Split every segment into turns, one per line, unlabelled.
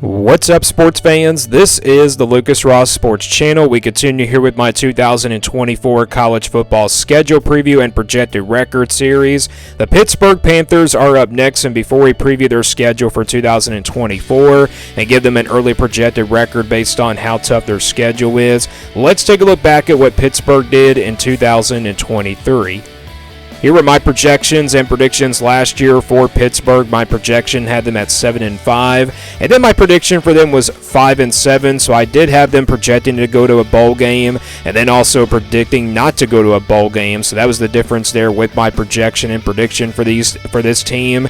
What's up, sports fans? This is the Lucas Ross Sports Channel. We continue here with my 2024 college football schedule preview and projected record series. The Pittsburgh Panthers are up next, and before we preview their schedule for 2024 and give them an early projected record based on how tough their schedule is, let's take a look back at what Pittsburgh did in 2023. Here were my projections and predictions last year for Pittsburgh. My projection had them at 7-5, and then my prediction for them was 5-7. So I did have them projecting to go to a bowl game, and then also predicting not to go to a bowl game. So that was the difference there with my projection and prediction for this team.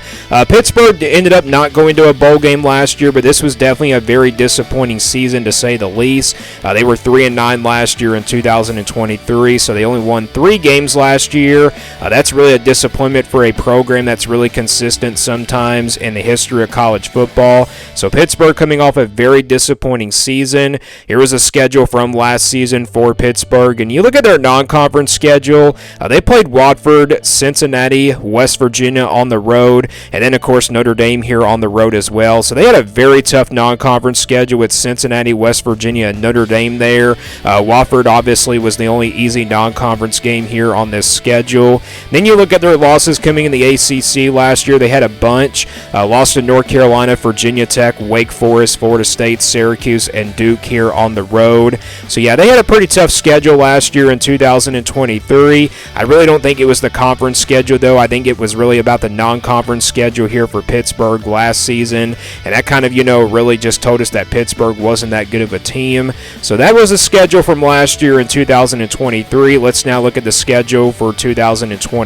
Pittsburgh ended up not going to a bowl game last year, but this was definitely a very disappointing season to say the least. They were 3-9 last year in 2023, so they only won 3 games last year. That's really a disappointment for a program that's really consistent sometimes in the history of college football. So Pittsburgh coming off a very disappointing season. Here was a schedule from last season for Pittsburgh, and you look at their non-conference schedule. They played Watford, Cincinnati, West Virginia on the road, and then of course Notre Dame here on the road as well. So they had a very tough non-conference schedule with Cincinnati, West Virginia, and Notre Dame there. Watford obviously was the only easy non-conference game here on this schedule. Then you look at their losses coming in the ACC last year. They had a bunch. Lost to North Carolina, Virginia Tech, Wake Forest, Florida State, Syracuse, and Duke here on the road. So yeah, they had a pretty tough schedule last year in 2023. I really don't think it was the conference schedule, though. I think it was really about the non-conference schedule here for Pittsburgh last season. And that kind of, really just told us that Pittsburgh wasn't that good of a team. So that was the schedule from last year in 2023. Let's now look at the schedule for 2024.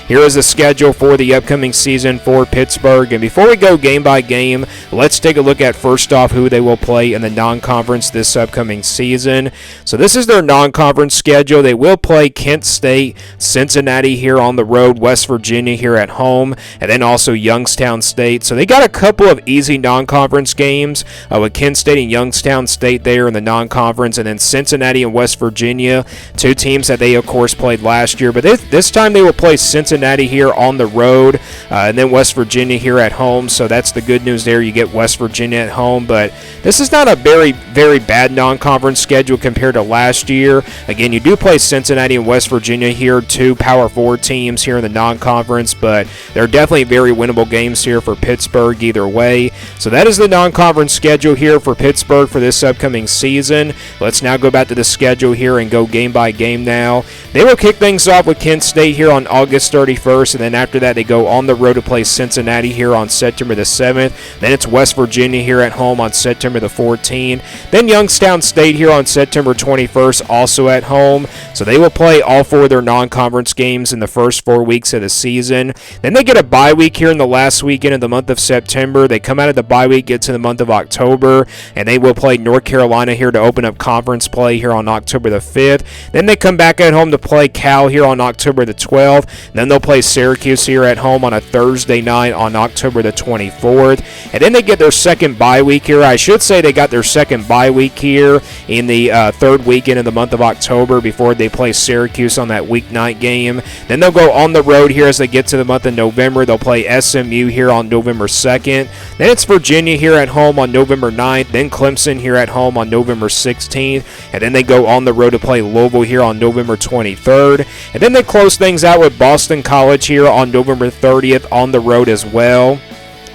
Here is the schedule for the upcoming season for Pittsburgh. And before we go game by game, let's take a look at first off who they will play in the non-conference this upcoming season. So this is their non-conference schedule. They will play Kent State, Cincinnati here on the road, West Virginia here at home, and then also Youngstown State. So they got a couple of easy non-conference games with Kent State and Youngstown State there in the non-conference, and then Cincinnati and West Virginia, 2 teams that they of course played last year. But this time they will play Cincinnati here on the road, and then West Virginia here at home. So that's the good news there. You get West Virginia at home, but this is not a very, very bad non-conference schedule compared to last year. Again, you do play Cincinnati and West Virginia here, 2 Power 4 teams here in the non-conference, but they're definitely very winnable games here for Pittsburgh either way. So that is the non-conference schedule here for Pittsburgh for this upcoming season. Let's now go back to the schedule here and go game by game now. They will kick things off with Kent State here on August 31st, and then after that they go on the road to play Cincinnati here on September the 7th. Then it's West Virginia here at home on September the 14th. Then Youngstown State here on September 21st, also at home. So they will play all 4 of their non-conference games in the first 4 weeks of the season. Then they get a bye week here in the last weekend of the month of September. They come out of the bye week, get to the month of October, and they will play North Carolina here to open up conference play here on October the 5th. Then they come back at home to play Cal here on October the 12th. Then they'll play Syracuse here at home on a Thursday night on October the 24th. And then they get their second bye week here. I should say they got their second bye week here in the third weekend of the month of October before they play Syracuse on that weeknight game. Then they'll go on the road here as they get to the month of November. They'll play SMU here on November 2nd. Then it's Virginia here at home on November 9th. Then Clemson here at home on November 16th. And then they go on the road to play Louisville here on November 23rd. And then they close things out with Boston College here on November 30th on the road as well.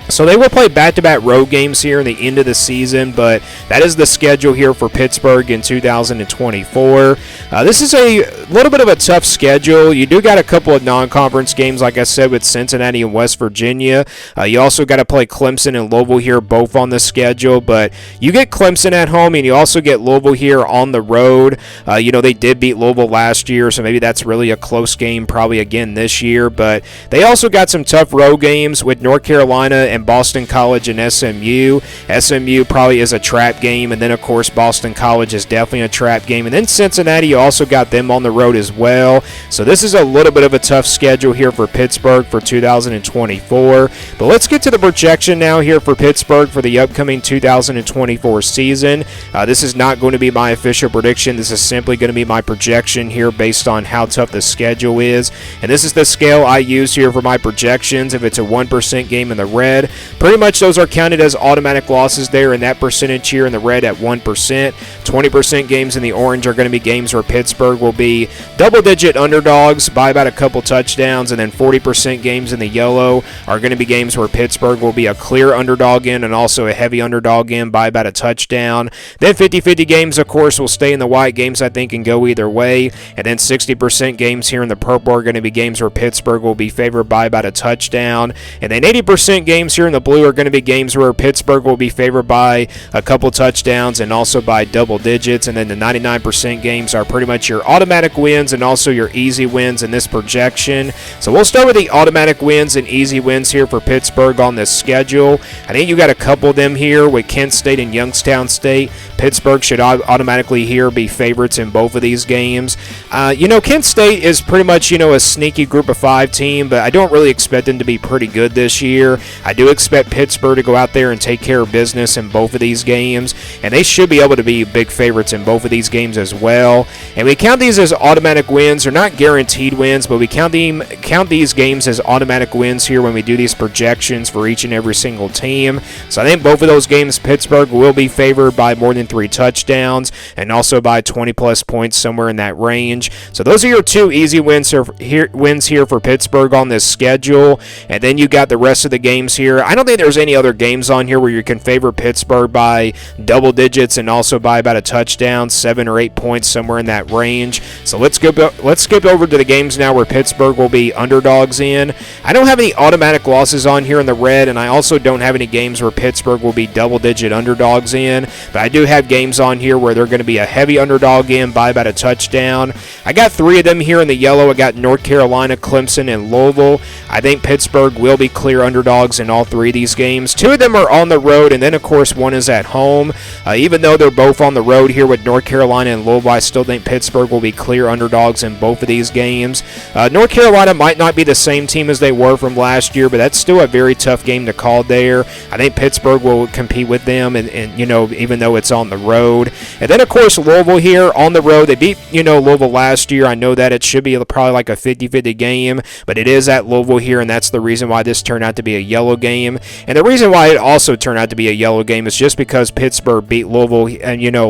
So they will play back-to-back road games here in the end of the season, but that is the schedule here for Pittsburgh in 2024. This is a little bit of a tough schedule. You do got a couple of non-conference games, like I said, with Cincinnati and West Virginia. You also got to play Clemson and Louisville here, both on the schedule, but you get Clemson at home, and you also get Louisville here on the road. They did beat Louisville last year, so maybe that's really a close game probably again this year, but they also got some tough road games with North Carolina and Boston College and SMU. SMU probably is a trap game, and then of course Boston College is definitely a trap game, and then Cincinnati, you also got them on the road as well. So this is a little bit of a tough schedule here for Pittsburgh for 2024. But let's get to the projection now here for Pittsburgh for the upcoming 2024 season. This is not going to be my official prediction. This is simply going to be my projection here based on how tough the schedule is, and this is the scale I use here for my projections. If it's a 1% game in the red, down. Pretty much those are counted as automatic losses there in that percentage here in the red at 1%. 20% games in the orange are going to be games where Pittsburgh will be double-digit underdogs by about a couple touchdowns, and then 40% games in the yellow are going to be games where Pittsburgh will be a clear underdog in and also a heavy underdog in by about a touchdown. Then 50-50 games, of course, will stay in the white. Games, I think, can go either way. And then 60% games here in the purple are going to be games where Pittsburgh will be favored by about a touchdown. And then 80% games here in the blue are going to be games where Pittsburgh will be favored by a couple touchdowns and also by double digits. And then the 99% games are pretty much your automatic wins and also your easy wins in this projection. So we'll start with the automatic wins and easy wins here for Pittsburgh on this schedule. I think you got a couple of them here with Kent State and Youngstown State. Pittsburgh should automatically here be favorites in both of these games. Kent State is pretty much, a sneaky group of 5 team, but I don't really expect them to be pretty good this year. I do expect Pittsburgh to go out there and take care of business in both of these games, and they should be able to be big favorites in both of these games as well. And we count these as automatic wins. They're not guaranteed wins, but we count these games as automatic wins here when we do these projections for each and every single team. So I think both of those games, Pittsburgh will be favored by more than 3 touchdowns and also by 20-plus points, somewhere in that range. So those are your 2 easy wins here for Pittsburgh on this schedule. And then you got the rest of the games here. I don't think there's any other games on here where you can favor Pittsburgh by double digits and also by about a touchdown, 7 or 8 points, somewhere in that range. So let's skip over to the games now where Pittsburgh will be underdogs in. I don't have any automatic losses on here in the red, and I also don't have any games where Pittsburgh will be double-digit underdogs in, but I do have games on here where they're going to be a heavy underdog in by about a touchdown. I got 3 of them here in the yellow. I got North Carolina, Clemson, and Louisville. I think Pittsburgh will be clear underdogs in all 3 of these games. 2 of them are on the road, and then, of course, 1 is at home. Even though they're both on the road here with North Carolina and Louisville, I still think Pittsburgh will be clear underdogs in both of these games. North Carolina might not be the same team as they were from last year, but that's still a very tough game to call there. I think Pittsburgh will compete with them, and even though it's on the road. And then, of course, Louisville here on the road. They beat, Louisville last year. I know that it should be probably like a 50-50 game, but it is at Louisville here, and that's the reason why this turned out to be a yellow game. And the reason why it also turned out to be a yellow game is just because Pittsburgh beat Louisville,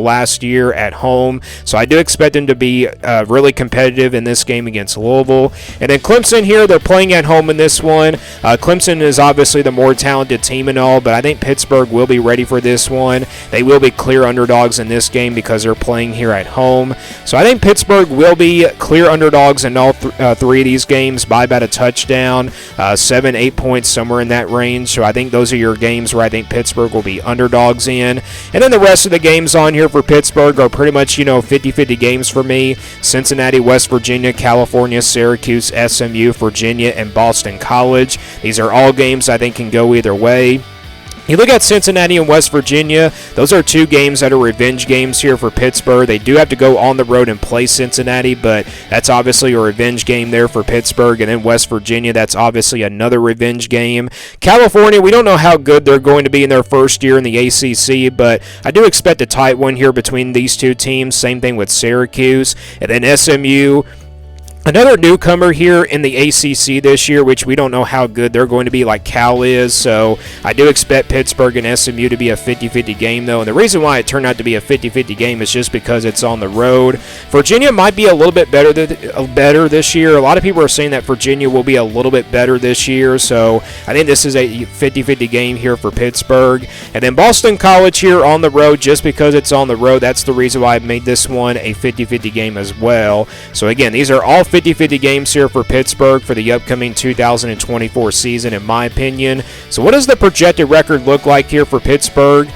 last year at home. So I do expect them to be really competitive in this game against Louisville. And then Clemson here, they're playing at home in this one. Clemson is obviously the more talented team and all, but I think Pittsburgh will be ready for this one. They will be clear underdogs in this game because they're playing here at home. So I think Pittsburgh will be clear underdogs in all 3 of these games by about a touchdown, 7, 8 points, somewhere in that range. So I think those are your games where I think Pittsburgh will be underdogs in. And then the rest of the games on here for Pittsburgh are pretty much, 50-50 games for me. Cincinnati, West Virginia, California, Syracuse, SMU, Virginia, and Boston College. These are all games I think can go either way. You look at Cincinnati and West Virginia, those are 2 games that are revenge games here for Pittsburgh. They do have to go on the road and play Cincinnati, but that's obviously a revenge game there for Pittsburgh. And then West Virginia, that's obviously another revenge game. California, we don't know how good they're going to be in their first year in the ACC, but I do expect a tight one here between these 2 teams. Same thing with Syracuse. And then SMU, another newcomer here in the ACC this year, which we don't know how good they're going to be like Cal is, so I do expect Pittsburgh and SMU to be a 50-50 game, though, and the reason why it turned out to be a 50-50 game is just because it's on the road. Virginia might be a little bit better this year. A lot of people are saying that Virginia will be a little bit better this year, so I think this is a 50-50 game here for Pittsburgh. And then Boston College here on the road, just because it's on the road, that's the reason why I made this one a 50-50 game as well. So again, these are all 50-50 games here for Pittsburgh for the upcoming 2024 season, in my opinion. So what does the projected record look like here for Pittsburgh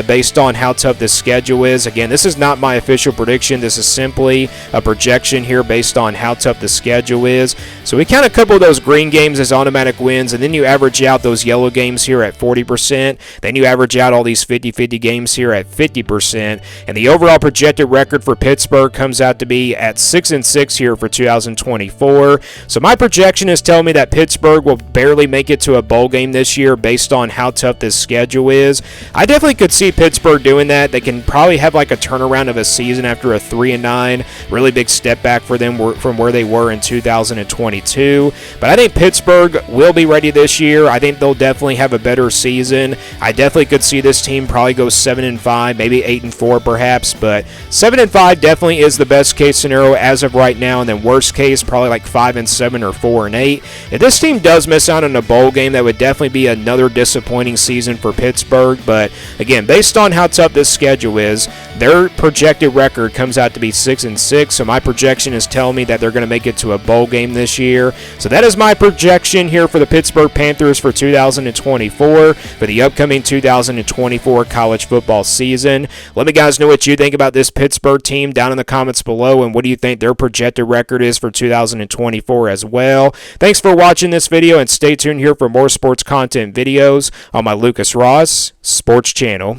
based on how tough this schedule is? Again, this is not my official prediction. This is simply a projection here based on how tough the schedule is. So we count a couple of those green games as automatic wins, and then you average out those yellow games here at 40%. Then you average out all these 50-50 games here at 50%. And the overall projected record for Pittsburgh comes out to be at 6-6 here for 2024. 2024. So my projection is telling me that Pittsburgh will barely make it to a bowl game this year based on how tough this schedule is. I definitely could see Pittsburgh doing that. They can probably have like a turnaround of a season after a 3-9, really big step back for them from where they were in 2022. But I think Pittsburgh will be ready this year. I think they'll definitely have a better season. I definitely could see this team probably go 7-5, maybe 8-4 perhaps, but 7-5 definitely is the best case scenario as of right now, and then worst case probably like 5-7 or 4-8. If this team does miss out on a bowl game, that would definitely be another disappointing season for Pittsburgh. But again, based on how tough this schedule is, their projected record comes out to be 6-6. So my projection is telling me that they're going to make it to a bowl game this year. So that is my projection here for the Pittsburgh Panthers for 2024 for the upcoming 2024 college football season. Let me guys know what you think about this Pittsburgh team down in the comments below, and what do you think their projected record is for 2024 as well. Thanks for watching this video, and stay tuned here for more sports content videos on my Lucas Ross Sports channel.